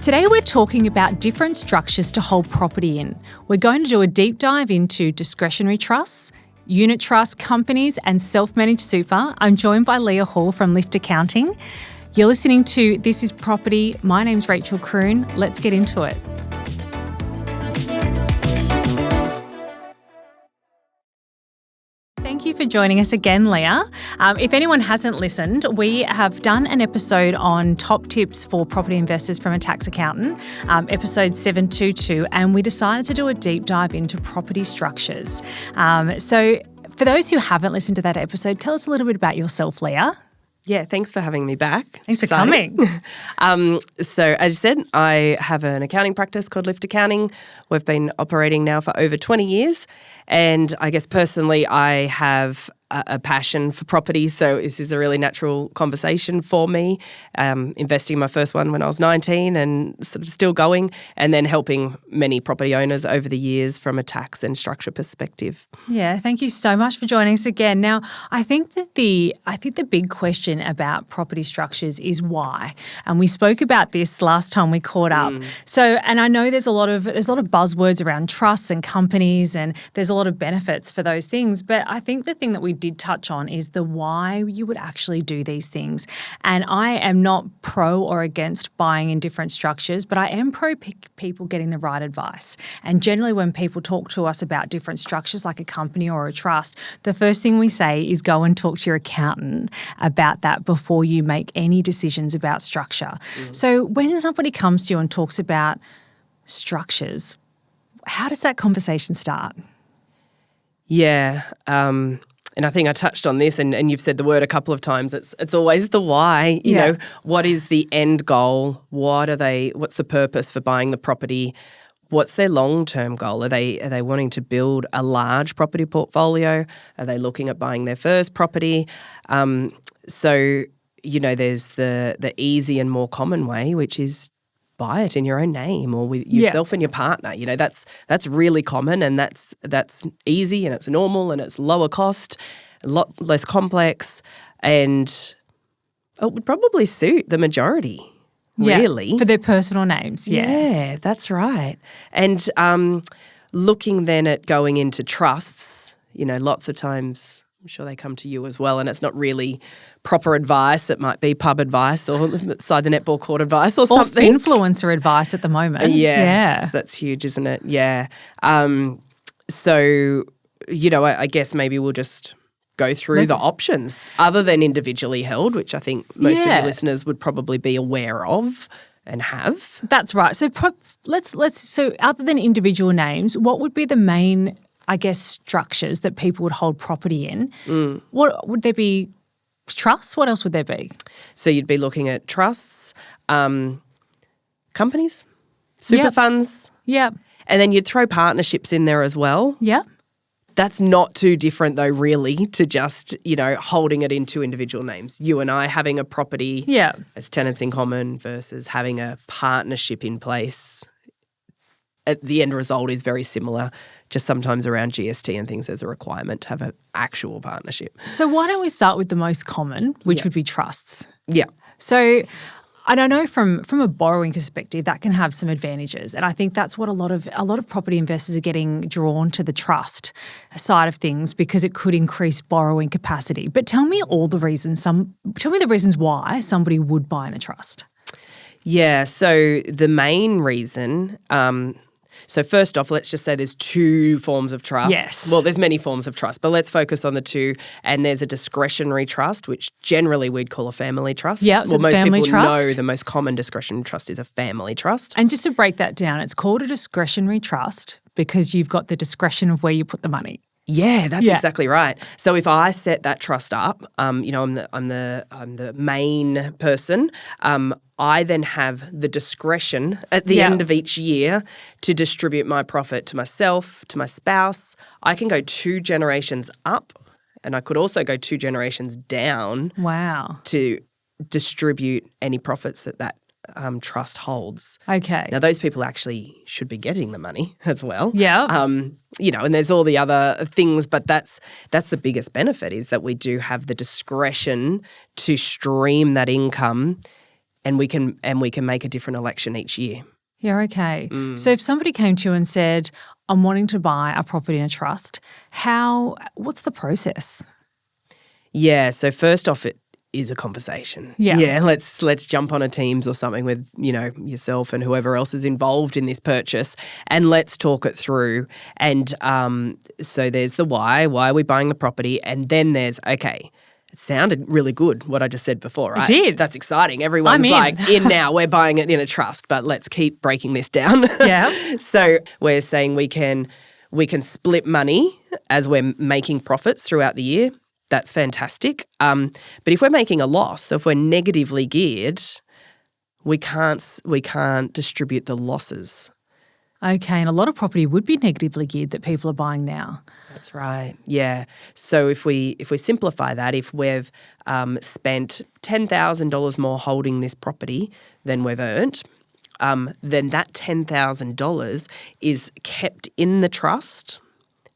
Today we're talking about different structures to hold property in. We're going to do a deep dive into discretionary trusts, unit trusts, companies and self-managed super. I'm joined by Leah Hall from Lift Accounting. You're listening to This is Property. My name's Rachelle Kroon. Let's get into it. Thank you for joining us again, Leah. If anyone hasn't listened, we have done an episode on top tips for property investors from a tax accountant, episode 722, and we decided to do a deep dive into property structures. So for those who haven't listened to that episode, tell us a little bit about yourself, Leah. Yeah, thanks for having me back. Thanks for coming. So as you said, I have an accounting practice called Lift Accounting. We've been operating now for over 20 years. And I guess personally, I have a passion for property. So this is a really natural conversation for me. Investing in my first one when I was 19 and sort of still going, and then helping many property owners over the years from a tax and structure perspective. Yeah, thank you so much for joining us again. Now, I think the big question about property structures is why. And we spoke about this last time we caught up. So, and I know there's a lot of buzzwords around trusts and companies, and there's a lot of benefits for those things. But I think the thing that we did touch on is the why you would actually do these things. And I am not pro or against buying in different structures, but I am pro people getting the right advice. And generally when people talk to us about different structures like a company or a trust, the first thing we say is go and talk to your accountant about that before you make any decisions about structure. So when somebody comes to you and talks about structures, how does that conversation start? Yeah, and I think I touched on this, and you've said the word a couple of times. It's always the why. You know, what is the end goal? What's the purpose for buying the property? What's their long-term goal? Are they wanting to build a large property portfolio? Are they looking at buying their first property? So you know, there's the easy and more common way, which is buy it in your own name or with yourself and your partner. You know, that's really common, and that's easy, and it's normal, and it's lower cost, a lot less complex, and it would probably suit the majority, really. For their personal names. Yeah, that's right. And looking then at going into trusts, you know, lots of times I'm sure they come to you as well, and it's not really proper advice. It might be pub advice or side the netball court advice or something. Or influencer advice at the moment. Yes, that's huge, isn't it? Yeah. So, you know, I guess maybe we'll just go through the options other than individually held, which I think most of your listeners would probably be aware of and have. That's right. So so other than individual names, what would be the main, I guess, structures that people would hold property in? What would there be? Trusts? What else would there be? So you'd be looking at trusts, companies, super funds. Yeah. And then you'd throw partnerships in there as well. Yeah. That's not too different though, really, to just, you know, holding it into individual names. You and I having a property as tenants in common versus having a partnership in place. The end result is very similar. Just sometimes around GST and things, there's a requirement to have an actual partnership. So why don't we start with the most common, which would be trusts? Yeah. So I don't know, from a borrowing perspective, that can have some advantages. And I think that's what a lot of property investors are getting drawn to the trust side of things, because it could increase borrowing capacity. But tell me the reasons why somebody would buy in a trust. Yeah. So the main reason, so first off, let's just say there's two forms of trust. Yes. Well, there's many forms of trust, but let's focus on the two. And there's a discretionary trust, which generally we'd call a family trust. Yeah, well, most family people trust. know the most common discretionary trust is a family trust. And just to break that down, it's called a discretionary trust because you've got the discretion of where you put the money. Yeah, that's exactly right. So if I set that trust up, you know, I'm the main person. I then have the discretion at the end of each year to distribute my profit to myself, to my spouse. I can go 2 generations up, and I could also go 2 generations down. Wow. To distribute any profits that trust holds. Okay. Now, those people actually should be getting the money as well. Yeah. You know, and there's all the other things, but that's the biggest benefit, is that we do have the discretion to stream that income and we can make a different election each year. Yeah, okay. So if somebody came to you and said, I'm wanting to buy a property in a trust, what's the process? Yeah, so first off, it is a conversation. Yeah. Let's jump on a Teams or something with, yourself and whoever else is involved in this purchase, and let's talk it through. And so there's the why are we buying the property? And then there's, okay, it sounded really good, what I just said before, right? It did. That's exciting. Everyone's in now, we're buying it in a trust, but let's keep breaking this down. Yeah. So we're saying we can split money as we're making profits throughout the year. That's fantastic. But if we're making a loss, so if we're negatively geared, we can't distribute the losses. Okay, and a lot of property would be negatively geared that people are buying now. That's right. Yeah. So if we simplify that, if we've spent $10,000 more holding this property than we've earned, then that $10,000 is kept in the trust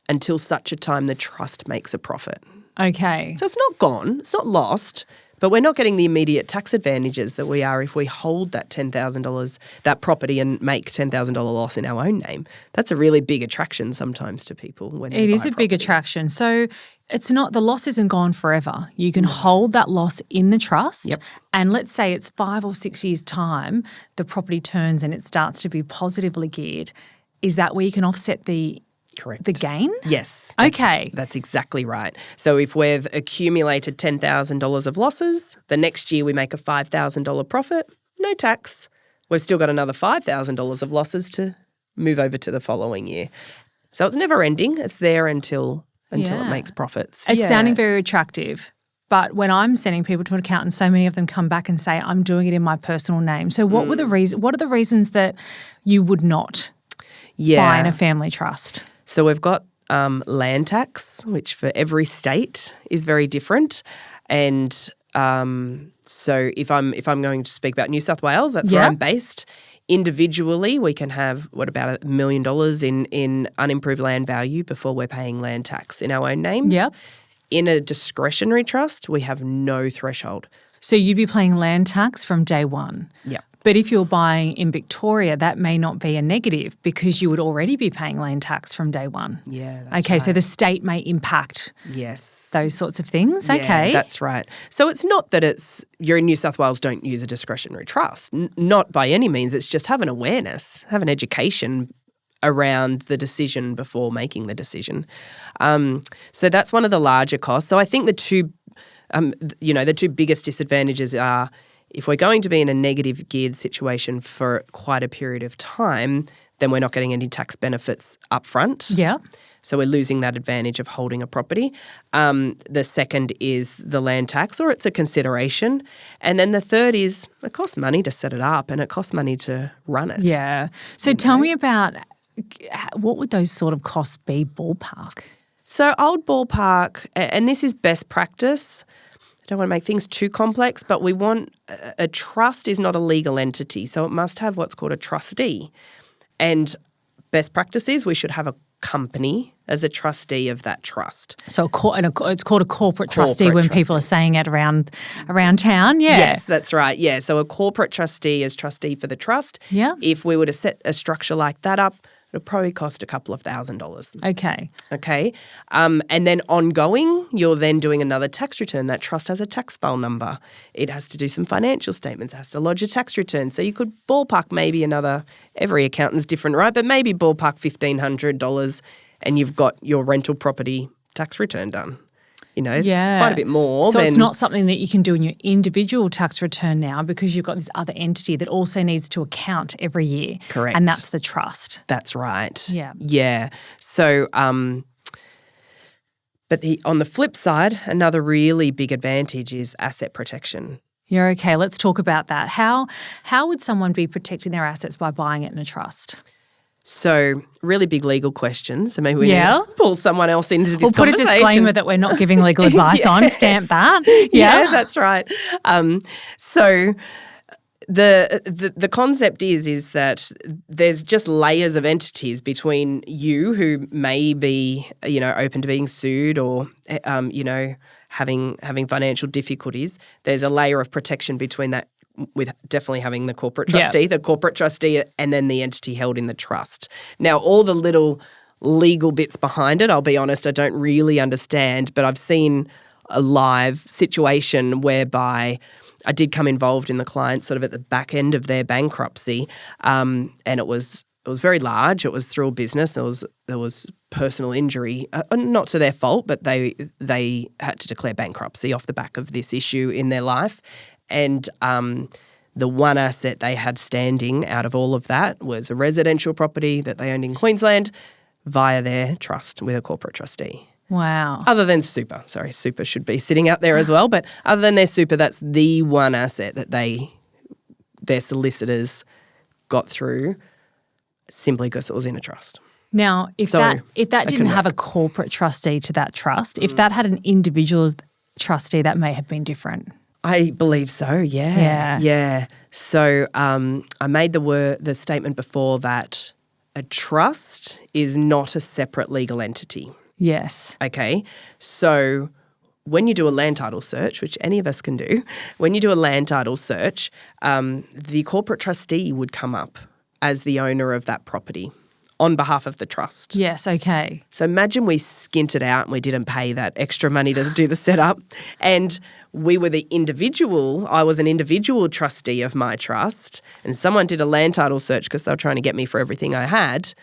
until such a time the trust makes a profit. Okay. So it's not gone, it's not lost, but we're not getting the immediate tax advantages that we are if we hold that $10,000, that property, and make $10,000 loss in our own name. That's a really big attraction sometimes to people when they It buy is a big property. attraction. So it's not, the loss isn't gone forever. You can hold that loss in the trust. Yep. And let's say it's 5 or 6 years' time, the property turns and it starts to be positively geared. Is that where you can offset the Correct. the gain? Yes. Okay. That's exactly right. So if we've accumulated $10,000 of losses, the next year we make a $5,000 profit, no tax. We've still got another $5,000 of losses to move over to the following year. So it's never ending. It's there until it makes profits. It's sounding very attractive. But when I'm sending people to an accountant, so many of them come back and say, I'm doing it in my personal name. So what are the reasons that you would not buy in a family trust? So we've got land tax, which for every state is very different. And so if I'm going to speak about New South Wales, that's where I'm based. Individually, we can have, about $1 million in unimproved land value before we're paying land tax in our own names. Yep. In a discretionary trust, we have no threshold. So you'd be paying land tax from day one. Yeah. But if you're buying in Victoria, that may not be a negative because you would already be paying land tax from day one. Yeah, that's okay, right. so the state may impact those sorts of things. Yeah, okay. That's right. So it's not that you're in New South Wales, don't use a discretionary trust. Not by any means. It's just have an awareness, have an education around the decision before making the decision. So that's one of the larger costs. So I think the two biggest disadvantages are, if we're going to be in a negative geared situation for quite a period of time, then we're not getting any tax benefits up front. Yeah. So we're losing that advantage of holding a property. The second is the land tax, or it's a consideration. And then the third is it costs money to set it up and it costs money to run it. Yeah. So tell me about, what would those sort of costs be, ballpark? So old ballpark, and this is best practice. Don't want to make things too complex, but we want a trust is not a legal entity, so it must have what's called a trustee. And best practice is we should have a company as a trustee of that trust. So it's called a corporate trustee when people are saying it around town. Yeah. Yes, that's right. Yeah, so a corporate trustee is trustee for the trust. Yeah. If we were to set a structure like that up, it'll probably cost a couple of $1,000s. Okay. And then ongoing, you're then doing another tax return. That trust has a tax file number. It has to do some financial statements, has to lodge a tax return. So you could ballpark maybe every accountant's different, right? But maybe ballpark $1,500 and you've got your rental property tax return done. It's quite a bit more. So it's not something that you can do in your individual tax return now because you've got this other entity that also needs to account every year. Correct. And that's the trust. That's right. Yeah. Yeah. So, but on the flip side, another really big advantage is asset protection. Yeah, okay. Let's talk about that. How would someone be protecting their assets by buying it in a trust? So really big legal questions. So maybe we need to pull someone else into this conversation. We'll put a disclaimer that we're not giving legal advice on. Stamp that. Yeah, that's right. So the concept is that there's just layers of entities between you who may be, open to being sued or, having financial difficulties. There's a layer of protection between that with definitely having the corporate trustee, and then the entity held in the trust. Now, all the little legal bits behind it, I'll be honest, I don't really understand, but I've seen a live situation whereby I did come involved in the client sort of at the back end of their bankruptcy, and it was very large. It was through a business. There was personal injury, not to their fault, but they had to declare bankruptcy off the back of this issue in their life. And the one asset they had standing out of all of that was a residential property that they owned in Queensland via their trust with a corporate trustee. Wow. Other than super. Sorry, super should be sitting out there as well. But other than their super, that's the one asset that their solicitors got through simply because it was in a trust. Now, if that didn't have a corporate trustee to that trust, if that had an individual trustee, that may have been different. I believe so, yeah. So I made the statement before that a trust is not a separate legal entity. Yes. Okay, so when you do a land title search, which any of us can do, when you do a land title search, the corporate trustee would come up as the owner of that property on behalf of the trust. Yes, okay. So imagine we skinted out and we didn't pay that extra money to do the setup, and we were the individual. I was an individual trustee of my trust, and someone did a land title search because they were trying to get me for everything I had.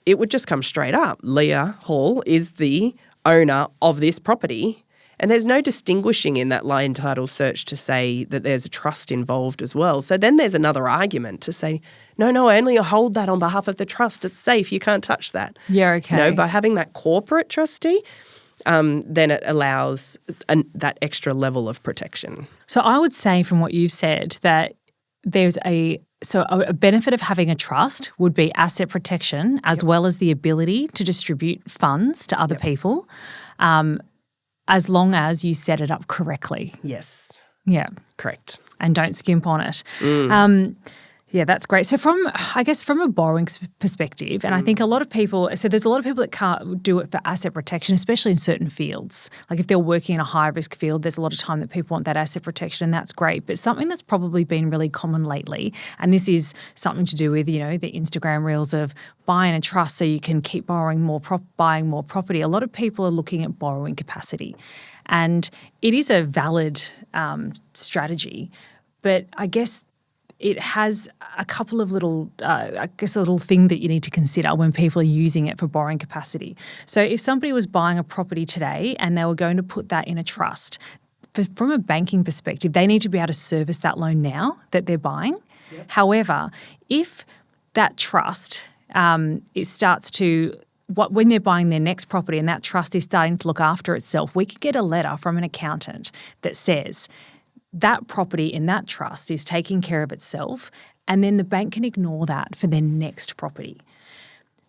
It would just come straight up. Leah Hall is the owner of this property, and there's no distinguishing in that land title search to say that there's a trust involved as well. So then there's another argument to say, no, I only hold that on behalf of the trust. It's safe. You can't touch that. Yeah, okay. By having that corporate trustee, then it allows that extra level of protection. So I would say from what you've said that there's a benefit of having a trust would be asset protection as well as the ability to distribute funds to other people, as long as you set it up correctly. Yes. Yeah. Correct. And don't skimp on it. Yeah, that's great. So from a borrowing perspective, and I think there's a lot of people that can't do it for asset protection, especially in certain fields. Like if they're working in a high-risk field, there's a lot of time that people want that asset protection, and that's great. But something that's probably been really common lately, and this is something to do with, the Instagram reels of buying a trust so you can keep buying more property. A lot of people are looking at borrowing capacity. And it is a valid strategy, but I guess it has a couple of little, a little thing that you need to consider when people are using it for borrowing capacity. So if somebody was buying a property today and they were going to put that in a trust, from a banking perspective, they need to be able to service that loan now that they're buying. Yep. However, if that trust, when they're buying their next property and that trust is starting to look after itself, we could get a letter from an accountant that says, that property in that trust is taking care of itself, and then the bank can ignore that for their next property.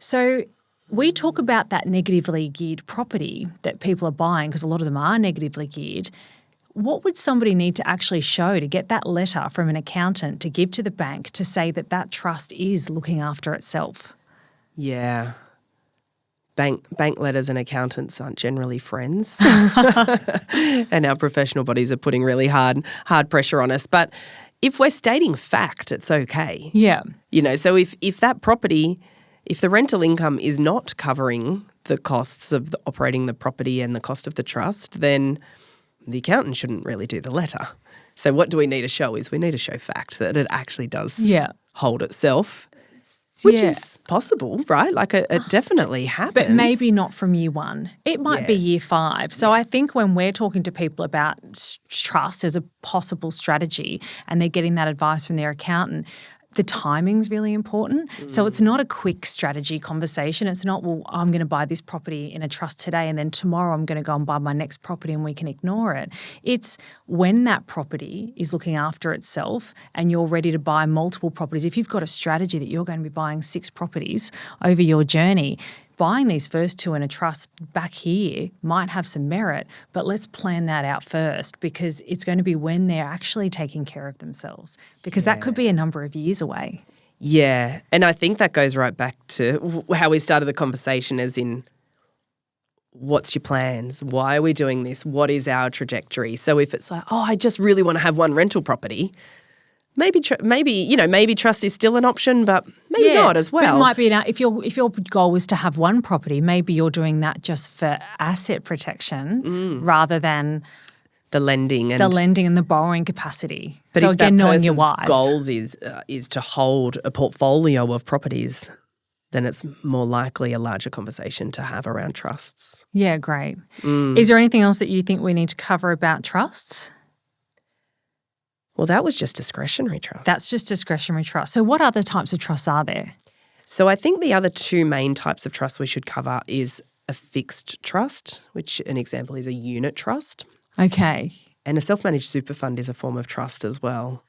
So we talk about that negatively geared property that people are buying, because a lot of them are negatively geared. What would somebody need to actually show to get that letter from an accountant to give to the bank to say that that trust is looking after itself? Yeah. Bank letters and accountants aren't generally friends. And our professional bodies are putting really hard pressure on us. But if we're stating fact, it's okay. Yeah. So if that property, if the rental income is not covering the costs of operating the property and the cost of the trust, then the accountant shouldn't really do the letter. So what do we need to show is we need to show fact that it actually does hold itself. Which is possible, right? Like it definitely happens. But maybe not from year one. It might be year 5. So I think when we're talking to people about trust as a possible strategy and they're getting that advice from their accountant, the timing's really important. So it's not a quick strategy conversation. It's not, well, I'm going to buy this property in a trust today and then tomorrow I'm going to go and buy my next property and we can ignore it. It's when that property is looking after itself and you're ready to buy multiple properties. If you've got a strategy that you're going to be buying 6 properties over your journey, buying these first 2 in a trust back here might have some merit, but let's plan that out first, because it's going to be when they're actually taking care of themselves, because that could be a number of years away. Yeah, and I think that goes right back to how we started the conversation, as in, what's your plans? Why are we doing this? What is our trajectory? So if it's like, I just really want to have one rental property, maybe trust is still an option, but maybe not as But well. it might be if your goal was to have one property, maybe you're doing that just for asset protection rather than the lending and the borrowing capacity. But so if again, that knowing your person's whys. goals is to hold a portfolio of properties, then it's more likely a larger conversation to have around trusts. Yeah, great. Is there anything else that you think we need to cover about trusts? Well, that was just discretionary trust. That's just discretionary trust. So what other types of trusts are there? So I think the other two main types of trusts we should cover is a fixed trust, which an example is a unit trust. Okay. And a self-managed super fund is a form of trust as well.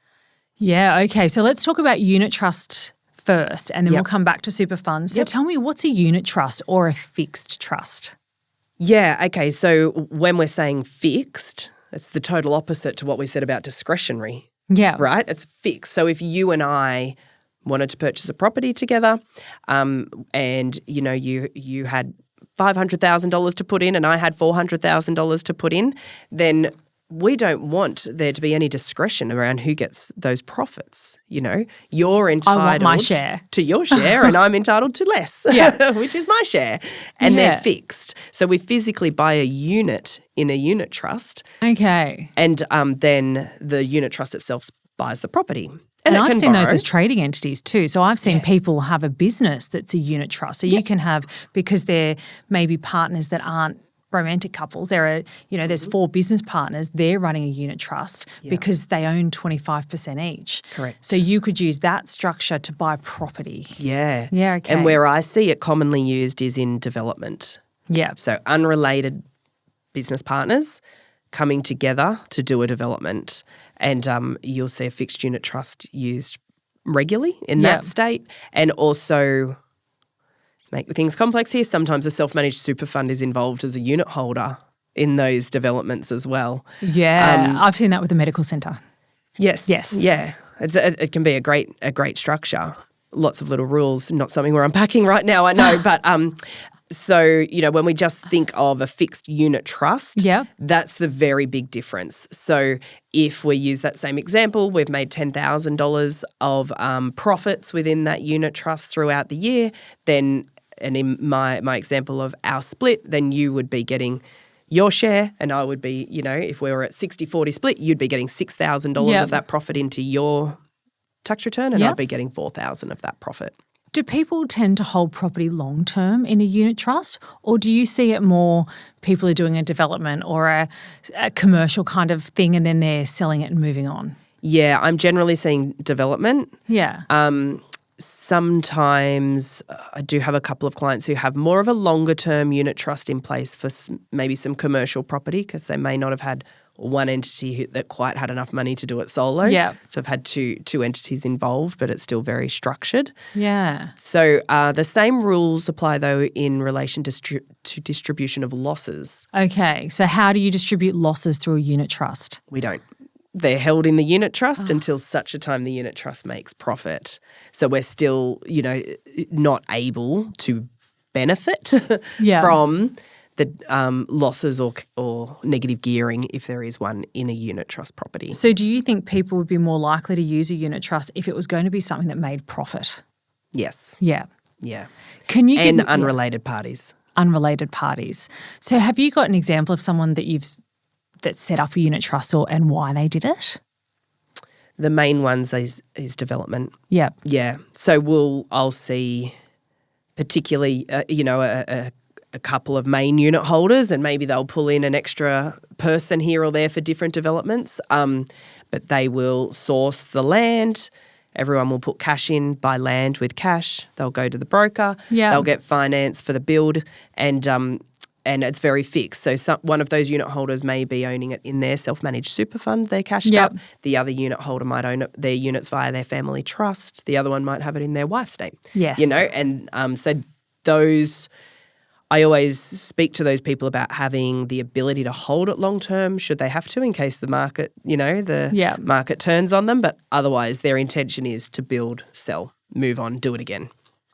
Yeah, okay. So let's talk about unit trust first and then we'll come back to super funds. So tell me, what's a unit trust or a fixed trust? Yeah, okay. So when we're saying fixed, it's the total opposite to what we said about discretionary. Yeah. Right? It's fixed. So if you and I wanted to purchase a property together and, you had $500,000 to put in and I had $400,000 to put in, then we don't want there to be any discretion around who gets those profits. You're entitled I want my share. to your share and I'm entitled to less, which is my share. And they're fixed. So we physically buy a unit in a unit trust. Okay. And then the unit trust itself buys the property. And it I've can seen those borrow. as trading entities too. So I've seen people have a business that's a unit trust. So you can have, because they're maybe partners that aren't romantic couples, there's 4 business partners, they're running a unit trust because they own 25% each. Correct. So you could use that structure to buy property. Yeah. Yeah, okay. And where I see it commonly used is in development. Yeah. So unrelated business partners coming together to do a development. And you'll see a fixed unit trust used regularly in that state. And also, make things complex here, sometimes a self-managed super fund is involved as a unit holder in those developments as well. Yeah, I've seen that with the medical centre. Yes. Yeah. It can be a great structure. Lots of little rules, not something we're unpacking right now, I know. But so, when we just think of a fixed unit trust, that's the very big difference. So if we use that same example, we've made $10,000 of profits within that unit trust throughout the year, then, and in my example of our split, then you would be getting your share and I would be, if we were at 60-40 split, you'd be getting $6,000 of that profit into your tax return and I'd be getting $4,000 of that profit. Do people tend to hold property long term in a unit trust, or do you see it more people are doing a development or a commercial kind of thing and then they're selling it and moving on? Yeah, I'm generally seeing development. Yeah. Sometimes I do have a couple of clients who have more of a longer term unit trust in place for maybe some commercial property because they may not have had one entity that quite had enough money to do it solo. Yeah. So I've had two entities involved, but it's still very structured. Yeah. So the same rules apply though in relation to distribution of losses. Okay. So how do you distribute losses through a unit trust? We don't. They're held in the unit trust until such a time the unit trust makes profit. So we're still, not able to benefit from the losses or negative gearing if there is one in a unit trust property. So do you think people would be more likely to use a unit trust if it was going to be something that made profit? Yes. Yeah. Yeah. Can you and unrelated parties. Unrelated parties. So have you got an example of someone that set up a unit trust and why they did it? The main ones is development. Yeah. Yeah. So I'll see particularly, a couple of main unit holders and maybe they'll pull in an extra person here or there for different developments, but they will source the land. Everyone will put cash in, buy land with cash. They'll go to the broker. Yeah. They'll get finance for the build and it's very fixed. So one of those unit holders may be owning it in their self-managed super fund, they're cashed up. The other unit holder might own their units via their family trust. The other one might have it in their wife's name. Yes. And so those, I always speak to those people about having the ability to hold it long term should they have to in case the market, market turns on them. But otherwise their intention is to build, sell, move on, do it again.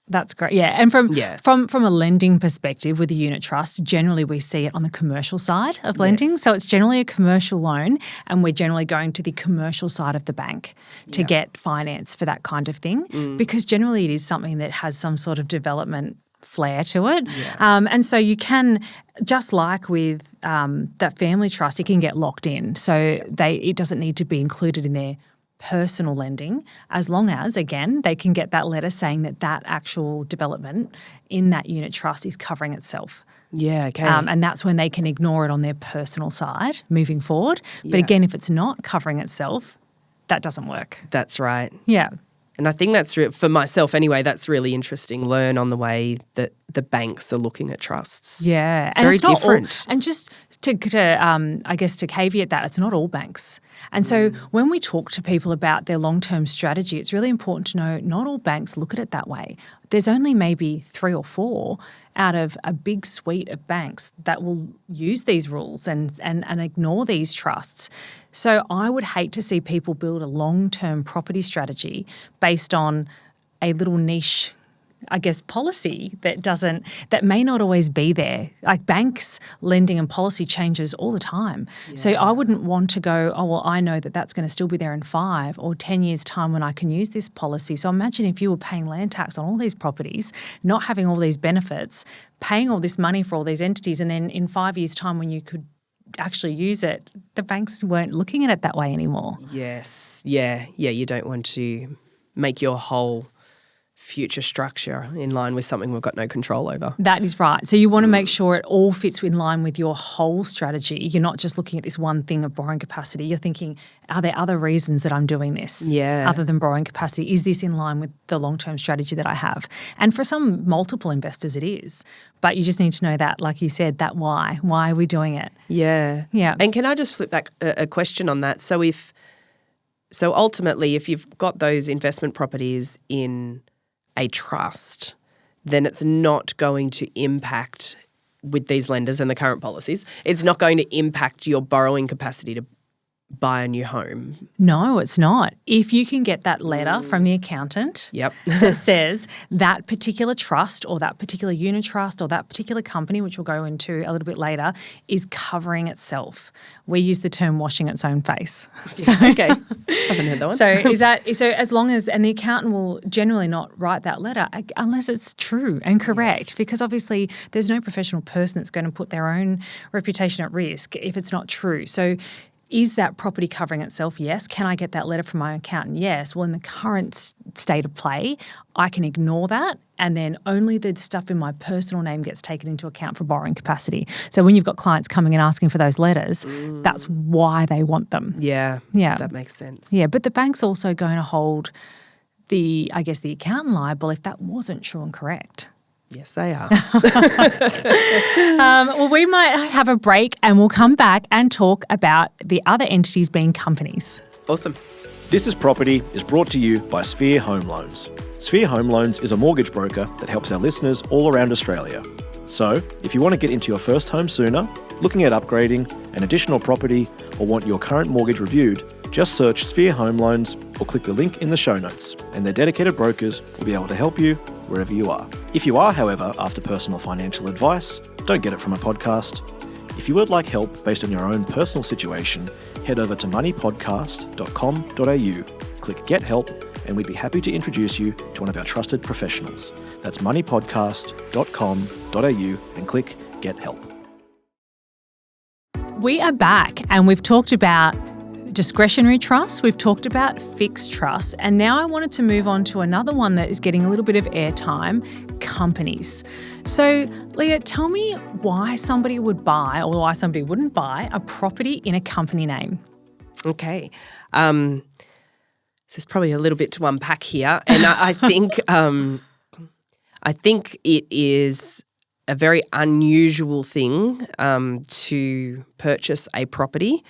That's great. Yeah. And from a lending perspective with a unit trust, generally we see it on the commercial side of lending. Yes. So it's generally a commercial loan, and we're generally going to the commercial side of the bank to get finance for that kind of thing, because generally it is something that has some sort of development flair to it. Yeah. And so you can, just like with that family trust, it can get locked in. So it doesn't need to be included in their personal lending, as long as, again, they can get that letter saying that actual development in that unit trust is covering itself. Yeah, okay. And that's when they can ignore it on their personal side moving forward. But again, if it's not covering itself, that doesn't work. That's right. Yeah. And I think that's, for myself anyway, that's really interesting. Learn on the way that the banks are looking at trusts. Yeah. It's very different. And just to I guess to caveat that, it's not all banks. And so when we talk to people about their long-term strategy, it's really important to know not all banks look at it that way. There's only maybe 3 or 4 out of a big suite of banks that will use these rules and ignore these trusts. So I would hate to see people build a long-term property strategy based on a little niche, I guess, policy that may not always be there. Like banks, lending and policy changes all the time. Yeah. So I wouldn't want to go, oh, well, I know that that's going to still be there in 5 or 10 years' time when I can use this policy. So imagine if you were paying land tax on all these properties, not having all these benefits, paying all this money for all these entities, and then in 5 years' time when you could actually use it, the banks weren't looking at it that way anymore. Yes. Yeah. Yeah, you don't want to make your whole future structure in line with something we've got no control over. That is right. So you want to make sure it all fits in line with your whole strategy. You're not just looking at this one thing of borrowing capacity. You're thinking, are there other reasons that I'm doing this? Yeah. Other than borrowing capacity? Is this in line with the long-term strategy that I have? And for some multiple investors, it is. But you just need to know that, like you said, that why. Why are we doing it? Yeah. Yeah. And can I just flip back a question on that? So ultimately, if you've got those investment properties in a trust, then it's not going to impact, with these lenders and the current policies, it's not going to impact your borrowing capacity to buy a new home. No, it's not. If you can get that letter from the accountant that says that particular trust or that particular unit trust or that particular company, which we'll go into a little bit later, is covering itself. We use the term washing its own face. So, okay. Haven't heard that one. So as long as, and the accountant will generally not write that letter unless it's true and correct, because obviously there's no professional person that's going to put their own reputation at risk if it's not true. So is that property covering itself? Yes. Can I get that letter from my accountant? Yes. Well, in the current state of play, I can ignore that, and then only the stuff in my personal name gets taken into account for borrowing capacity. So when you've got clients coming and asking for those letters, that's why they want them. Yeah. Yeah. That makes sense. Yeah. But the bank's also going to hold the accountant liable if that wasn't true and correct. Yes, they are. Well, we might have a break and we'll come back and talk about the other entities being companies. Awesome. This is Property is brought to you by Sphere Home Loans. Sphere Home Loans is a mortgage broker that helps our listeners all around Australia. So, if you want to get into your first home sooner, looking at upgrading, an additional property, or want your current mortgage reviewed, just search Sphere Home Loans or click the link in the show notes, and their dedicated brokers will be able to help you wherever you are. If you are, however, after personal financial advice, don't get it from a podcast. If you would like help based on your own personal situation, head over to moneypodcast.com.au, click Get Help, and we'd be happy to introduce you to one of our trusted professionals. That's moneypodcast.com.au and click Get Help. We are back and we've talked about discretionary trusts, we've talked about fixed trusts, and now I wanted to move on to another one that is getting a little bit of airtime, companies. So, Leah, tell me why somebody would buy or why somebody wouldn't buy a property in a company name. Okay. There's probably a little bit to unpack here, and I think it is a very unusual thing to purchase a property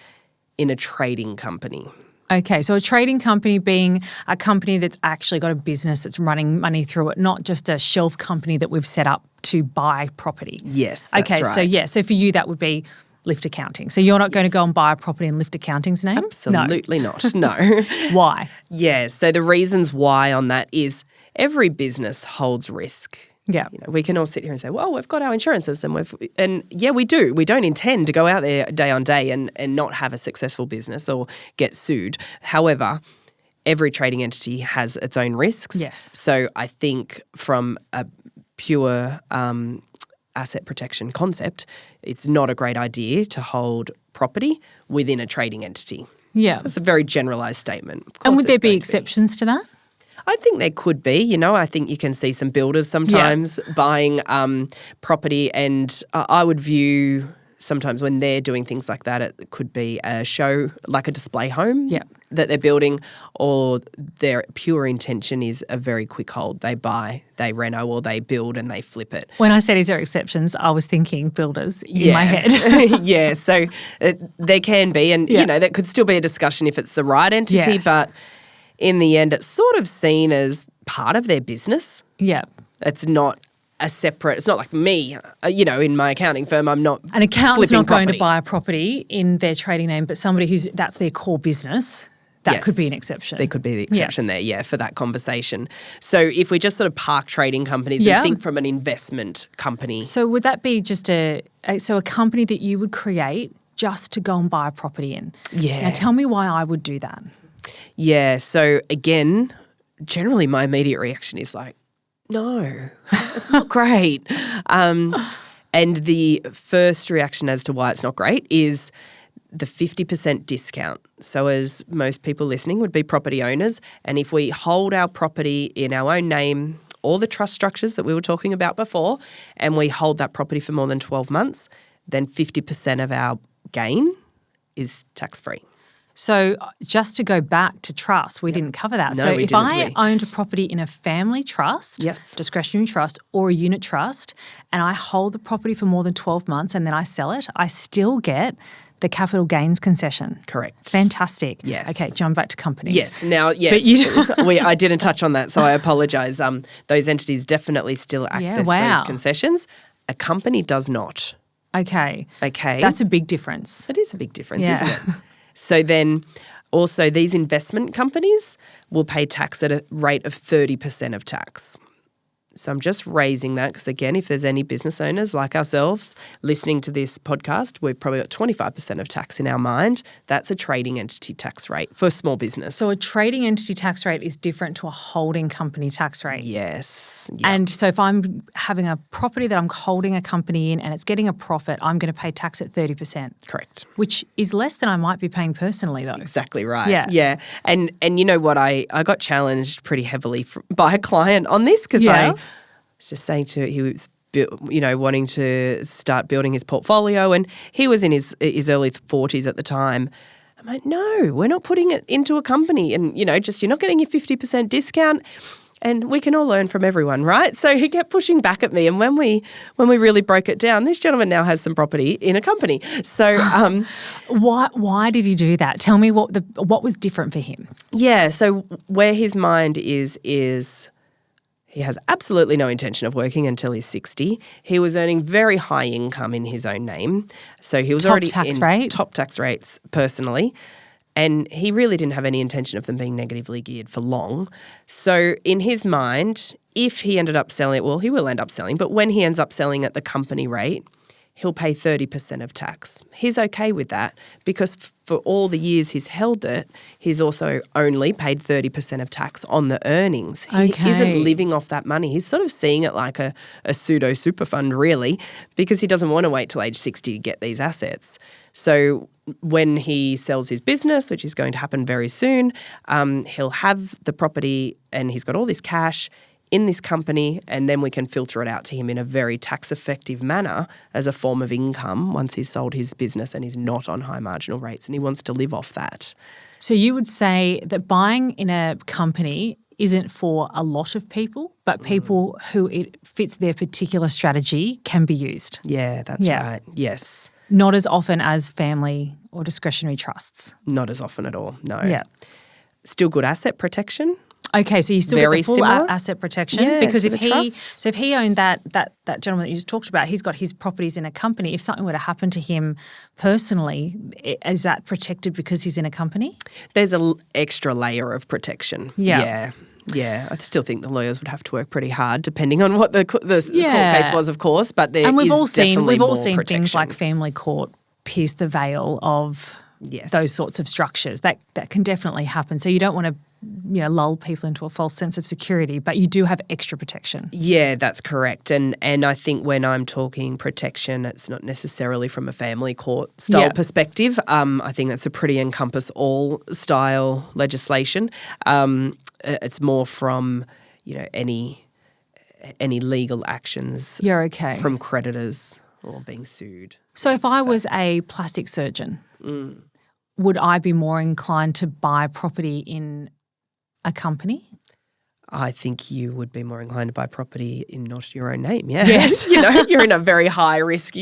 in a trading company. Okay, so a trading company being a company that's actually got a business that's running money through it, not just a shelf company that we've set up to buy property. Yes, that's right. So for you that would be Lift Accounting. So you're not going to go and buy a property in Lift Accounting's name? Absolutely not, no. Why? Yeah, so the reasons why on that is every business holds risk. Yeah. We can all sit here and say, well, we've got our insurances and yeah, we do. We don't intend to go out there day on day and not have a successful business or get sued. However, every trading entity has its own risks. Yes. So I think from a pure asset protection concept, it's not a great idea to hold property within a trading entity. Yeah. That's a very generalised statement. And would there be exceptions to that? I think there could be. I think you can see some builders sometimes buying property, and I would view sometimes when they're doing things like that, it could be a show, like a display home that they're building, or their pure intention is a very quick hold. They buy, they reno, or they build and they flip it. When I said is there exceptions, I was thinking builders in my head. Yeah, so there can be, and that could still be a discussion if it's the right entity, but in the end, it's sort of seen as part of their business. Yeah. It's not a separate, it's not like me, in my accounting firm, I'm not An accountant's not property. going to buy a property in their trading name, but somebody that's their core business, that could be an exception. There could be the exception there, for that conversation. So if we just sort of park trading companies and think from an investment company. So would that be just a company that you would create just to go and buy a property in? Yeah. Now tell me why I would do that. Yeah, so again, generally my immediate reaction is like, no, it's not great. And the first reaction as to why it's not great is the 50% discount. So as most people listening would be property owners, and if we hold our property in our own name, all the trust structures that we were talking about before, and we hold that property for more than 12 months, then 50% of our gain is tax-free. So just to go back to trust, we didn't cover that. No, so we if didn't, I did we? owned a property in a family trust, discretionary trust, or a unit trust, and I hold the property for more than 12 months and then I sell it, I still get the capital gains concession. Correct. Fantastic. Yes. Okay, jump back to companies. Yes. Now, yes, but I didn't touch on that, so I apologise. Those entities definitely still access those concessions. A company does not. Okay. Okay. That's a big difference. It is a big difference, isn't it? So then also these investment companies will pay tax at a rate of 30% of tax. So I'm just raising that because, again, if there's any business owners like ourselves listening to this podcast, we've probably got 25% of tax in our mind. That's a trading entity tax rate for small business. So a trading entity tax rate is different to a holding company tax rate. Yes. Yep. And so if I'm having a property that I'm holding a company in and it's getting a profit, I'm going to pay tax at 30%. Correct. Which is less than I might be paying personally, though. Exactly right. Yeah. Yeah. And you know what? I got challenged pretty heavily by a client on this because I was just saying he was wanting to start building his portfolio, and he was in his early 40s at the time. I'm like, no, we're not putting it into a company, and you're not getting your 50% discount. And we can all learn from everyone, right? So he kept pushing back at me, and when we really broke it down, this gentleman now has some property in a company. So why did he do that? Tell me what was different for him. Yeah, so where his mind is he has absolutely no intention of working until he's 60. He was earning very high income in his own name. So he was already in top tax rates personally. And he really didn't have any intention of them being negatively geared for long. So in his mind, if he ended up selling it, well, he will end up selling, but when he ends up selling at the company rate, he'll pay 30% of tax. He's okay with that because for all the years he's held it, he's also only paid 30% of tax on the earnings. He isn't living off that money. He's sort of seeing it like a pseudo super fund really, because he doesn't want to wait till age 60 to get these assets. So when he sells his business, which is going to happen very soon, he'll have the property and he's got all this cash in this company, and then we can filter it out to him in a very tax-effective manner as a form of income once he's sold his business and he's not on high marginal rates and he wants to live off that. So you would say that buying in a company isn't for a lot of people, but people who it fits their particular strategy can be used. Yeah, that's right. Yes. Not as often as family or discretionary trusts. Not as often at all, no. Yeah. Still good asset protection. Okay, so you still Very get the full similar. asset protection Yeah, because to if the trusts. so if he owned that gentleman that you just talked about, he's got his properties in a company. If something were to happen to him personally, is that protected because he's in a company? There's an extra layer of protection. Yeah. Yeah. I still think the lawyers would have to work pretty hard, depending on what the court Yeah. case was, of course. But there And we've is all seen definitely more things protection. like family court pierce the veil of Yes. those sorts of structures. That can definitely happen. So you don't want to lull people into a false sense of security, but you do have extra protection. Yeah, that's correct. And I think when I'm talking protection, it's not necessarily from a family court style perspective. I think that's a pretty encompass all style legislation. It's more from, any legal actions from creditors or being sued. So if I was a plastic surgeon, would I be more inclined to buy property in a company? I think you would be more inclined to buy property in not your own name. Yeah. Yes. You're in a very high risk,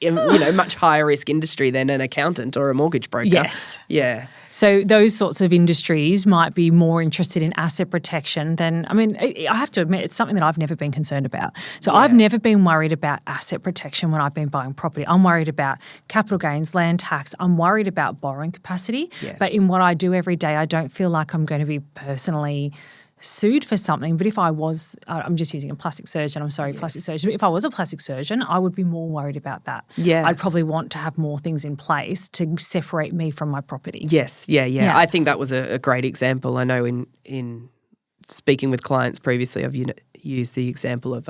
much higher risk industry than an accountant or a mortgage broker. Yes. Yeah. So those sorts of industries might be more interested in asset protection than, I have to admit, it's something that I've never been concerned about. So I've never been worried about asset protection when I've been buying property. I'm worried about capital gains, land tax. I'm worried about borrowing capacity. Yes. But in what I do every day, I don't feel like I'm going to be personally sued for something. But if I was, I'm just using a plastic surgeon, plastic surgeon. But if I was a plastic surgeon, I would be more worried about that. Yeah. I'd probably want to have more things in place to separate me from my property. Yes. Yeah. I think that was a great example. I know in speaking with clients previously, I've used the example of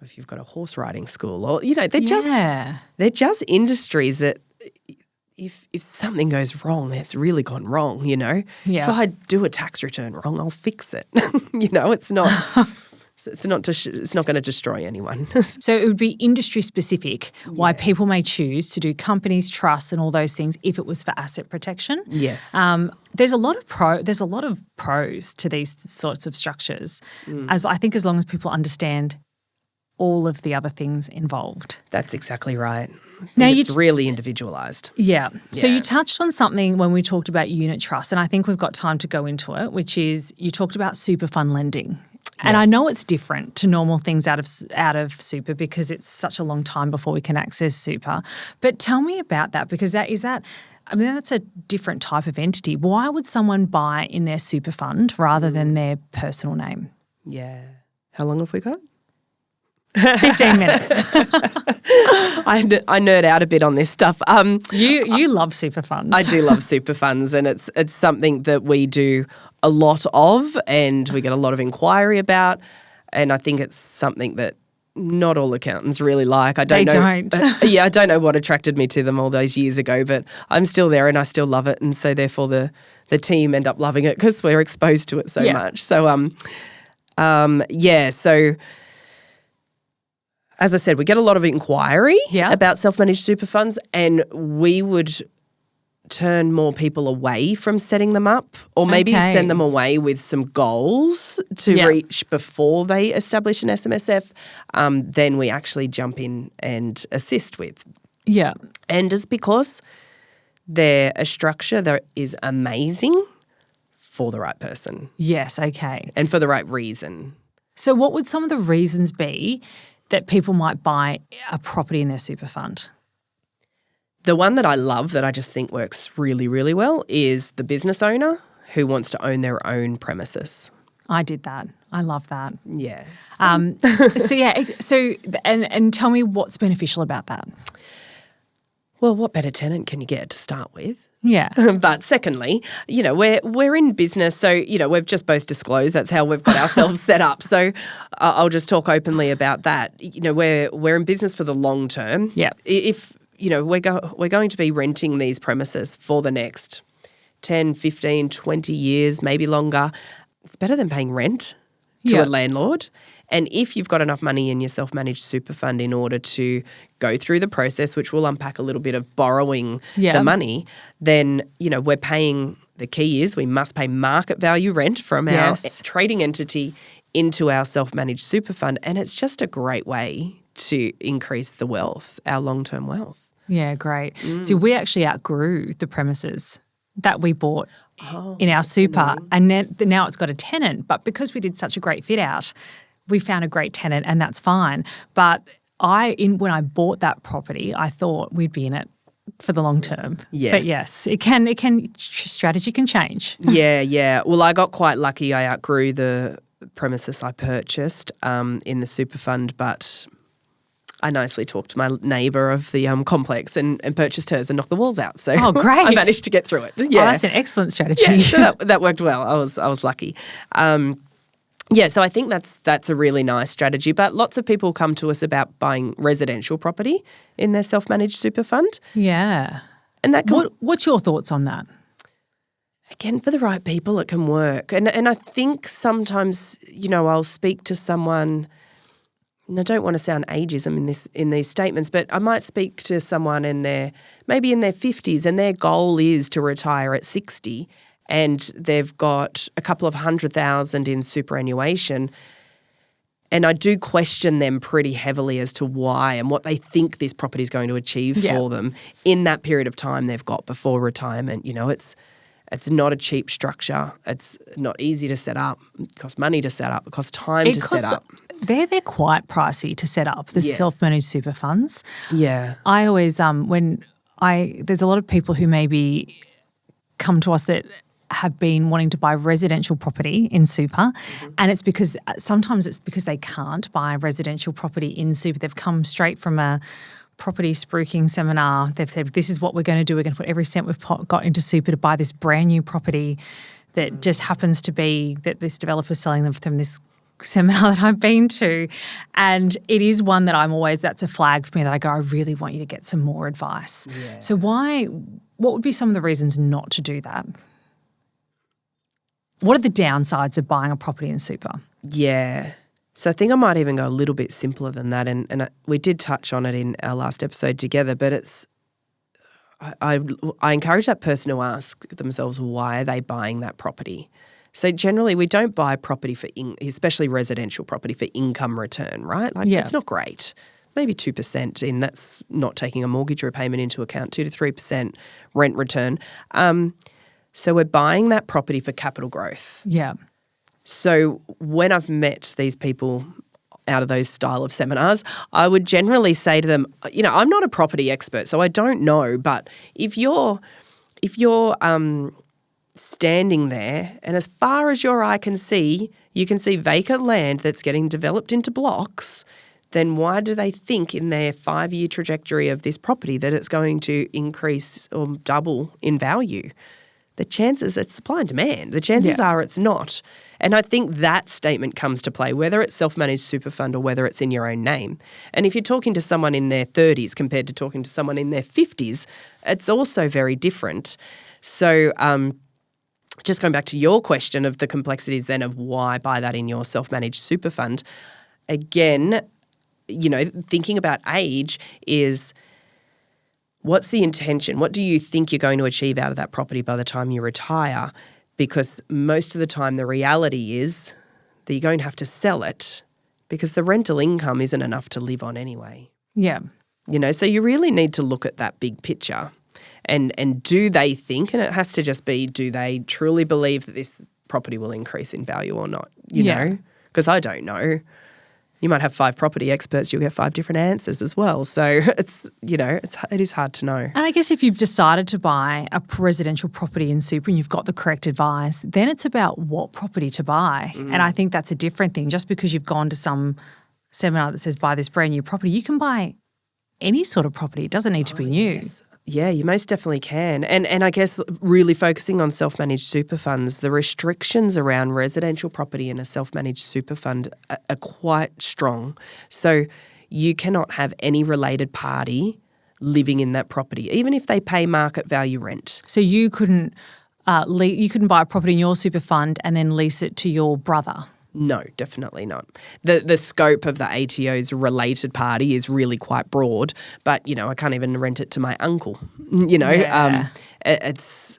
if you've got a horse riding school or, they're just industries that if something goes wrong, it's really gone wrong, Yeah. If I do a tax return wrong, I'll fix it. It's not going to destroy anyone. So it would be industry specific why people may choose to do companies, trusts and all those things if it was for asset protection. Yes. There's a lot of pros to these sorts of structures, as long as people understand all of the other things involved. That's exactly right. Now it's really individualised. Yeah. So Yeah. you touched on something when we talked about unit trust, and I think we've got time to go into it, which is you talked about super fund lending. And I know it's different to normal things out of super because it's such a long time before we can access super. But tell me about that because that's a different type of entity. Why would someone buy in their super fund rather than their personal name? Yeah. How long have we got? 15 minutes. I nerd out a bit on this stuff. You love super funds. I do love super funds, and it's something that we do a lot of, and we get a lot of inquiry about. And I think it's something that not all accountants really like. I don't know what attracted me to them all those years ago, but I'm still there and I still love it, and so therefore the team end up loving it because we're exposed to it so much. So so. As I said, we get a lot of inquiry about self-managed super funds, and we would turn more people away from setting them up or maybe send them away with some goals to reach before they establish an SMSF. Then we actually jump in and assist with. Yeah. And it's because they're a structure that is amazing for the right person. Yes, okay. And for the right reason. So what would some of the reasons be that people might buy a property in their super fund? The one that I love that I just think works really, really well is the business owner who wants to own their own premises. I did that. I love that. Yeah. And tell me what's beneficial about that. Well, what better tenant can you get to start with? Yeah. But secondly, we're in business, so, we've just both disclosed that's how we've got ourselves set up. So I'll just talk openly about that. We're in business for the long term. Yeah. If, we're going to be renting these premises for the next 10, 15, 20 years, maybe longer, it's better than paying rent to a landlord. And if you've got enough money in your self-managed super fund in order to go through the process, which we'll unpack a little bit of borrowing the money, then, we're paying, the key is we must pay market value rent from our trading entity into our self-managed super fund. And it's just a great way to increase the wealth, our long-term wealth. Yeah, great. So we actually outgrew the premises that we bought in our super, and now it's got a tenant. But because we did such a great fit out, we found a great tenant, and that's fine. But when I bought that property, I thought we'd be in it for the long term. Yes. But yes, strategy can change. Yeah. Well, I got quite lucky. I outgrew the premises I purchased in the super fund, but I nicely talked to my neighbour of the complex and purchased hers and knocked the walls out. So great. I managed to get through it. Yeah. Oh, that's an excellent strategy. Yeah, so that worked well. I was lucky. So I think that's a really nice strategy. But lots of people come to us about buying residential property in their self-managed super fund. Yeah. And that what's your thoughts on that? Again, for the right people, it can work. And I think sometimes, I'll speak to someone, and I don't want to sound ageism in these statements, but I might speak to someone maybe in their 50s, and their goal is to retire at 60, and they've got a couple of $100,000 in superannuation. And I do question them pretty heavily as to why and what they think this property is going to achieve for them in that period of time they've got before retirement. It's not a cheap structure. It's not easy to set up. It costs money to set up. It costs time to set up. They're quite pricey to set up, the self-managed super funds. Yeah. I always, there's a lot of people who maybe come to us that have been wanting to buy residential property in super, and sometimes it's because they can't buy residential property in super. They've come straight from a property spruiking seminar. They've said, this is what we're going to do. We're going to put every cent we've got into super to buy this brand new property that just happens to be that this developer's selling them from this seminar that I've been to. And it is one that that's a flag for me that I go, I really want you to get some more advice. Yeah. So what would be some of the reasons not to do that? What are the downsides of buying a property in super? Yeah. So I think I might even go a little bit simpler than that, and we did touch on it in our last episode together, but I encourage that person to ask themselves, why are they buying that property? So generally we don't buy property especially residential property, for income return, right? It's not great. Maybe 2%, and that's not taking a mortgage repayment into account, 2 to 3% rent return. So we're buying that property for capital growth. Yeah. So when I've met these people out of those style of seminars, I would generally say to them, I'm not a property expert, so I don't know, but if you're standing there and as far as your eye can see, you can see vacant land that's getting developed into blocks, then why do they think in their 5-year trajectory of this property that it's going to increase or double in value? The chances, it's supply and demand. The chances are it's not. And I think that statement comes to play, whether it's self-managed super fund or whether it's in your own name. And if you're talking to someone in their 30s compared to talking to someone in their 50s, it's also very different. So just going back to your question of the complexities then of why buy that in your self-managed super fund, again, thinking about age is, what's the intention? What do you think you're going to achieve out of that property by the time you retire? Because most of the time the reality is that you're going to have to sell it because the rental income isn't enough to live on anyway. Yeah. So you really need to look at that big picture and do they think, and it has to just be, do they truly believe that this property will increase in value or not? You know? Because I don't know. You might have 5 property experts, you'll get 5 different answers as well. So it is hard to know. And I guess if you've decided to buy a residential property in super and you've got the correct advice, then it's about what property to buy. And I think that's a different thing. Just because you've gone to some seminar that says buy this brand new property, you can buy any sort of property. It doesn't need to be new. Yes. Yeah, you most definitely can. And I guess really focusing on self-managed super funds, the restrictions around residential property in a self-managed super fund are quite strong. So you cannot have any related party living in that property, even if they pay market value rent. So you couldn't buy a property in your super fund and then lease it to your brother? No, definitely not. The scope of the ATO's related party is really quite broad, but, I can't even rent it to my uncle, Yeah. It's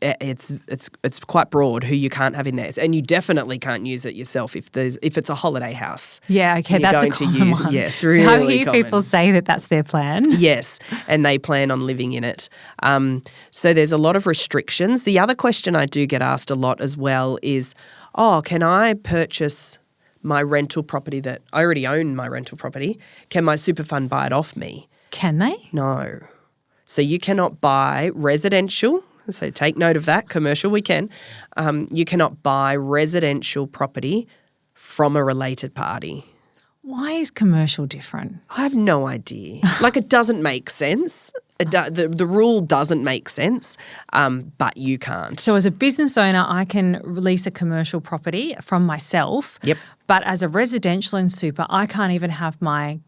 it's quite broad who you can't have in there, and you definitely can't use it yourself if it's a holiday house. Yeah, okay, and you're that's going a common one. Yes, really I hear common. people say that that's their plan. Yes, and they plan on living in it. So there's a lot of restrictions. The other question I do get asked a lot as well is, can I purchase my rental property that I already own my rental property? Can my super fund buy it off me? Can they? No. So you cannot buy residential. So take note of that. Commercial, we can. You cannot buy residential property from a related party. Why is commercial different? I have no idea. It doesn't make sense. The rule doesn't make sense, but you can't. So as a business owner, I can release a commercial property from myself. Yep. But as a residential and super, I can't even have my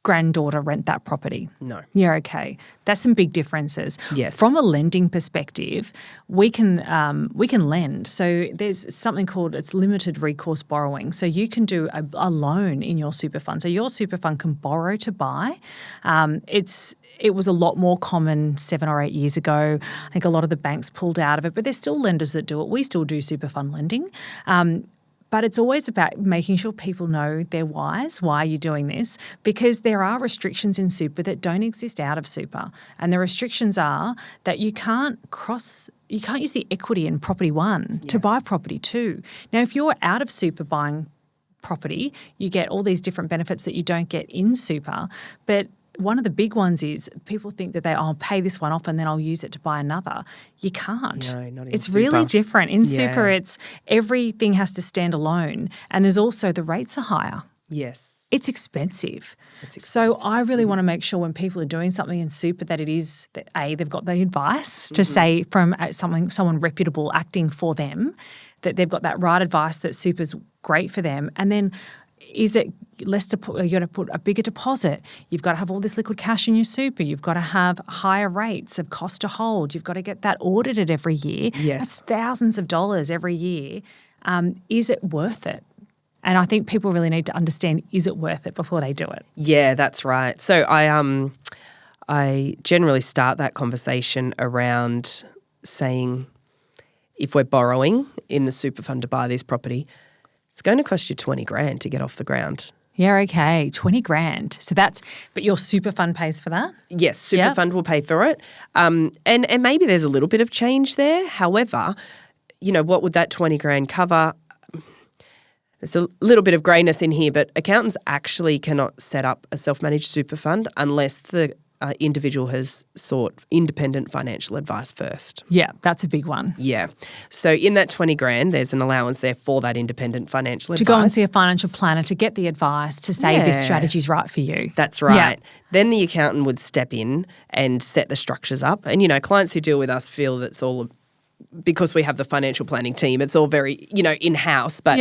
granddaughter rent that property. No. Yeah, okay. That's some big differences. Yes. From a lending perspective, we can lend. So there's something called it's limited recourse borrowing. So you can do a loan in your super fund. So your super fund can borrow to buy. It was a lot more common 7 or 8 years ago. I think a lot of the banks pulled out of it, but there's still lenders that do it. We still do super fund lending. But it's always about making sure people know their whys. Why are you doing this? Because there are restrictions in super that don't exist out of super. And the restrictions are that you can't use the equity in property one to buy property two. Now, if you're out of super buying property, you get all these different benefits that you don't get in super. But one of the big ones is people think that I'll pay this one off and then I'll use it to buy another. You can't. No, not in It's super. really different. In super, Yeah. it's everything has to stand alone. And there's also the rates are higher. Yes. It's expensive. So I really want to make sure when people are doing something in super that it is that they've got the advice to say from someone reputable acting for them, that they've got that right advice that super's great for them. And then is it less you've got to put a bigger deposit. You've got to have all this liquid cash in your super. You've got to have higher rates of cost to hold. You've got to get that audited every year. Yes. That's thousands of dollars every year. Is it worth it? And I think people really need to understand, is it worth it before they do it? Yeah, that's right. So I generally start that conversation around saying, if we're borrowing in the super fund to buy this property, it's going to cost you $20,000 to get off the ground. Yeah, okay, $20,000. So but your super fund pays for that? Yes, super fund will pay for it. And maybe there's a little bit of change there. However, what would that $20,000 cover? There's a little bit of greyness in here, but accountants actually cannot set up a self-managed super fund unless the individual has sought independent financial advice first. Yeah, that's a big one. Yeah. So in that $20,000, there's an allowance there for that independent financial advice. To go and see a financial planner to get the advice to say this strategy's right for you. That's right. Yeah. Then the accountant would step in and set the structures up. And, clients who deal with us feel that's all because we have the financial planning team, it's all very, in-house, but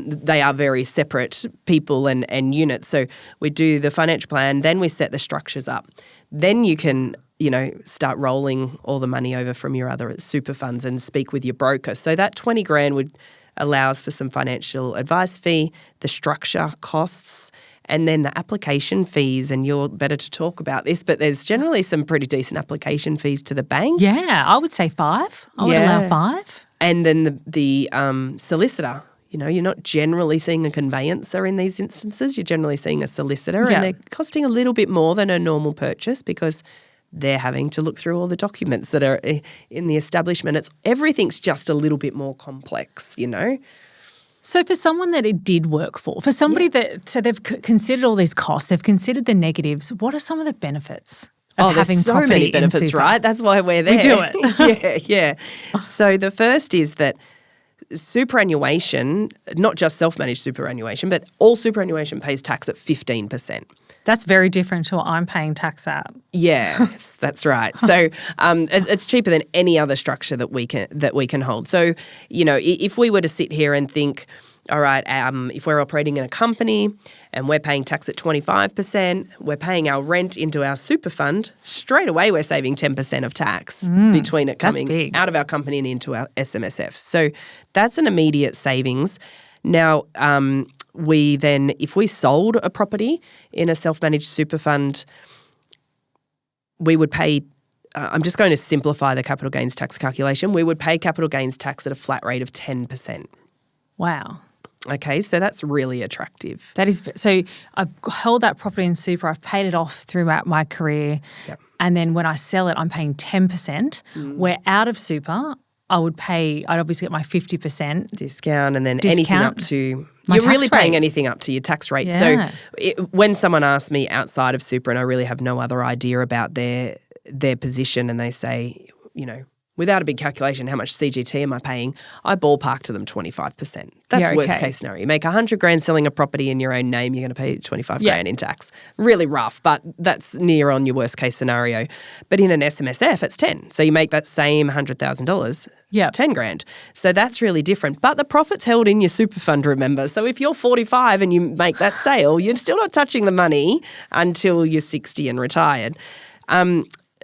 they are very separate people and units. So we do the financial plan, then we set the structures up. Then you can, start rolling all the money over from your other super funds and speak with your broker. So that $20,000 allows for some financial advice fee, the structure costs, and then the application fees, and you're better to talk about this, but there's generally some pretty decent application fees to the banks. Yeah, I would say 5. I would allow 5. And then the solicitor, you're not generally seeing a conveyancer in these instances. You're generally seeing a solicitor, and they're costing a little bit more than a normal purchase because they're having to look through all the documents that are in the establishment. Everything's just a little bit more complex, So for someone that it did work for somebody so they've considered all these costs, they've considered the negatives, what are some of the benefits of having there's so property many in benefits, super? right? That's why we're there. We do it. Yeah. So the first is that superannuation, not just self-managed superannuation, but all superannuation pays tax at 15%. That's very different to what I'm paying tax at. Yes, that's right. So it's cheaper than any other structure that we can hold. So, if we were to sit here and think, all right, if we're operating in a company and we're paying tax at 25%, we're paying our rent into our super fund, straight away we're saving 10% of tax between it coming out of our company and into our SMSF. So that's an immediate savings. Now, we then, if we sold a property in a self-managed super fund, we would pay I'm just going to simplify the capital gains tax calculation. We would pay capital gains tax at a flat rate of 10%. Wow. Okay, so that's really attractive. That is, so I've held that property in super, I've paid it off throughout my career, and then when I sell it, I'm paying 10%. Where out of super, I'd obviously get my 50% discount, and then anything up to, you're really paying anything up to your tax rate. Yeah. So when someone asks me outside of super and I really have no other idea about their position, and they say, without a big calculation, how much CGT am I paying? I ballpark to them 25%. That's worst case scenario. You make $100,000 selling a property in your own name, you're going to pay $25,000 in tax. Really rough, but that's near on your worst case scenario. But in an SMSF, it's 10. So you make that same $100,000. It's $10,000. So that's really different. But the profit's held in your super fund, remember. So if you're 45 and you make that sale, you're still not touching the money until you're 60 and retired.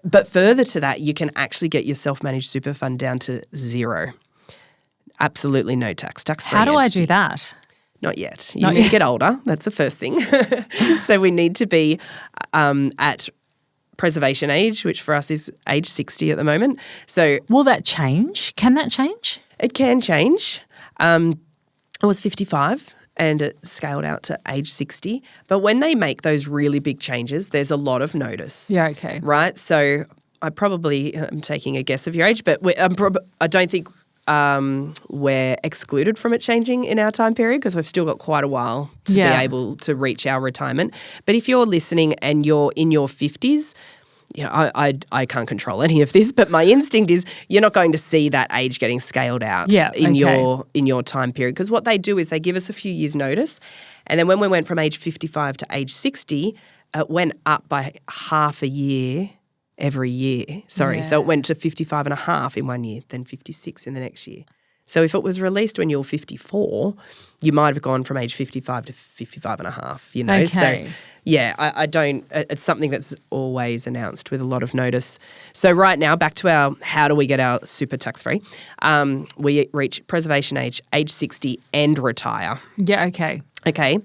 But further to that, you can actually get your self-managed super fund down to zero. Absolutely no tax. Tax-free How do entity. I do that? Not yet. You need to get older. That's the first thing. So we need to be at preservation age, which for us is age 60 at the moment. So will that change? Can that change? It can change. I was 55. And it scaled out to age 60. But when they make those really big changes, there's a lot of notice. Yeah, okay. Right? So I probably am taking a guess of your age, but I don't think we're excluded from it changing in our time period, because we've still got quite a while to be able to reach our retirement. But if you're listening and you're in your 50s, I can't control any of this, but my instinct is you're not going to see that age getting scaled out in your time period, because what they do is they give us a few years' notice, and then when we went from age 55 to age 60, it went up by half a year every year. So it went to 55 and a half in one year, then 56 in the next year. So if it was released when you're 54, you might have gone from age 55 to 55 and a half, Okay. So I don't – it's something that's always announced with a lot of notice. So right now, back to our how do we get our super tax-free, we reach preservation age 60 and retire. Yeah, okay. Okay.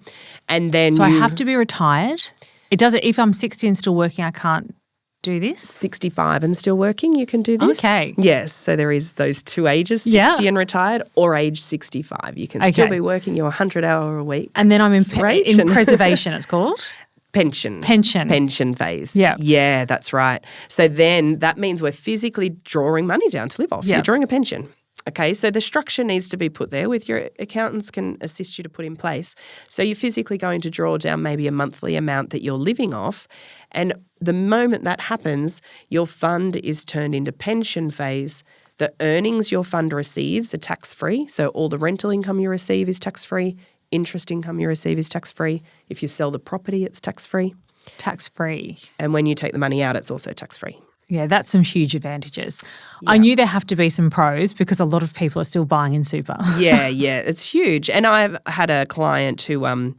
And then I have to be retired? It doesn't – if I'm 60 and still working, I can't do this? 65 and still working, you can do this. Okay. Yes. So there is those two ages, 60 and retired, or age 65. You can still be working your 100-hour a week. And then I'm in preservation, it's called? Pension phase. Yeah. Yeah, that's right. So then that means we're physically drawing money down to live off. You're drawing a pension. Okay, so the structure needs to be put there, with your accountants can assist you to put in place. So you're physically going to draw down maybe a monthly amount that you're living off, and the moment that happens, your fund is turned into pension phase. The earnings your fund receives are tax-free, so all the rental income you receive is tax-free, interest income you receive is tax-free. If you sell the property, it's tax-free. Tax-free. And when you take the money out, it's also tax-free. Yeah, that's some huge advantages. Yeah. I knew there have to be some pros, because a lot of people are still buying in super. Yeah, it's huge. And I've had a client who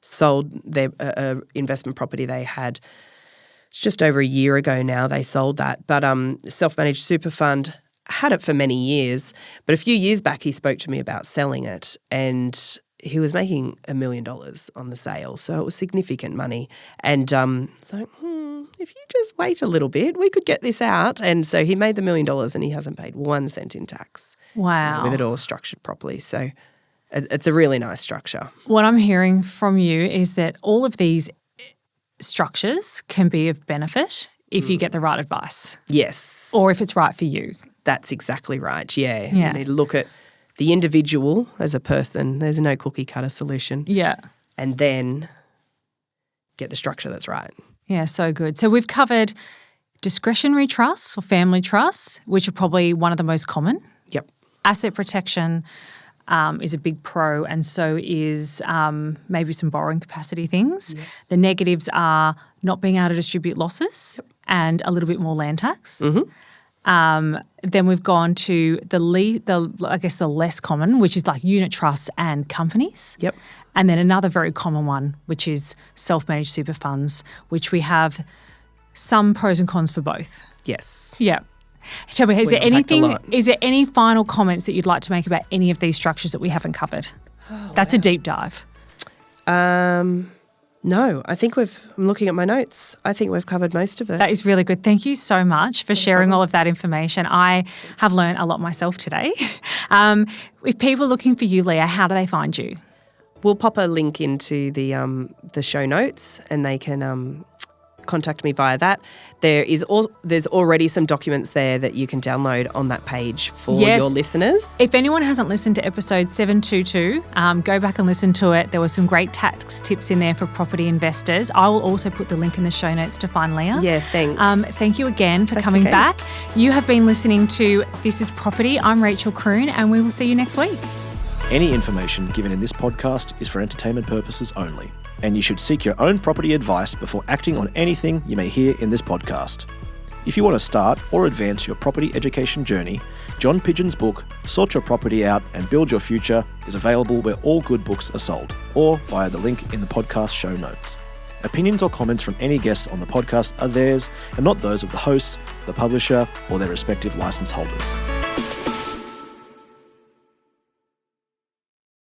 sold their investment property they had. It's just over a year ago now they sold that. But self-managed super fund, had it for many years. But a few years back he spoke to me about selling it, and he was making $1 million on the sale. So it was significant money. And if you just wait a little bit, we could get this out. And so he made the $1 million and he hasn't paid 1 cent in tax. Wow. With it all structured properly. So it's a really nice structure. What I'm hearing from you is that all of these structures can be of benefit if you get the right advice. Yes. Or if it's right for you. That's exactly right, yeah. You need to look at the individual as a person. There's no cookie-cutter solution. Yeah. And then get the structure that's right. Yeah, so good. So we've covered discretionary trusts or family trusts, which are probably one of the most common. Yep. Asset protection is a big pro, and so is maybe some borrowing capacity things. Yes. The negatives are not being able to distribute losses and a little bit more land tax. Mm-hmm. Then we've gone to the less common, which is like unit trusts and companies. Yep. And then another very common one, which is self-managed super funds, which we have some pros and cons for both. Yes. Yeah. Tell me, is there any final comments that you'd like to make about any of these structures that we haven't covered? That's a deep dive. No, I think I'm looking at my notes. I think we've covered most of it. That is really good. Thank you so much for sharing all of that information. I have learned a lot myself today. If people are looking for you, Leah, how do they find you? We'll pop a link into the show notes and they can contact me via that. There's already some documents there that you can download on that page for your listeners. If anyone hasn't listened to episode 722, go back and listen to it. There were some great tax tips in there for property investors. I will also put the link in the show notes to find Leah. Yeah, thanks. Thank you again for coming back. You have been listening to This is Property. I'm Rachelle Kroon and we will see you next week. Any information given in this podcast is for entertainment purposes only, and you should seek your own property advice before acting on anything you may hear in this podcast. If you want to start or advance your property education journey, John Pidgeon's book, Sort Your Property Out and Build Your Future, is available where all good books are sold, or via the link in the podcast show notes. Opinions or comments from any guests on the podcast are theirs and not those of the hosts, the publisher, or their respective license holders.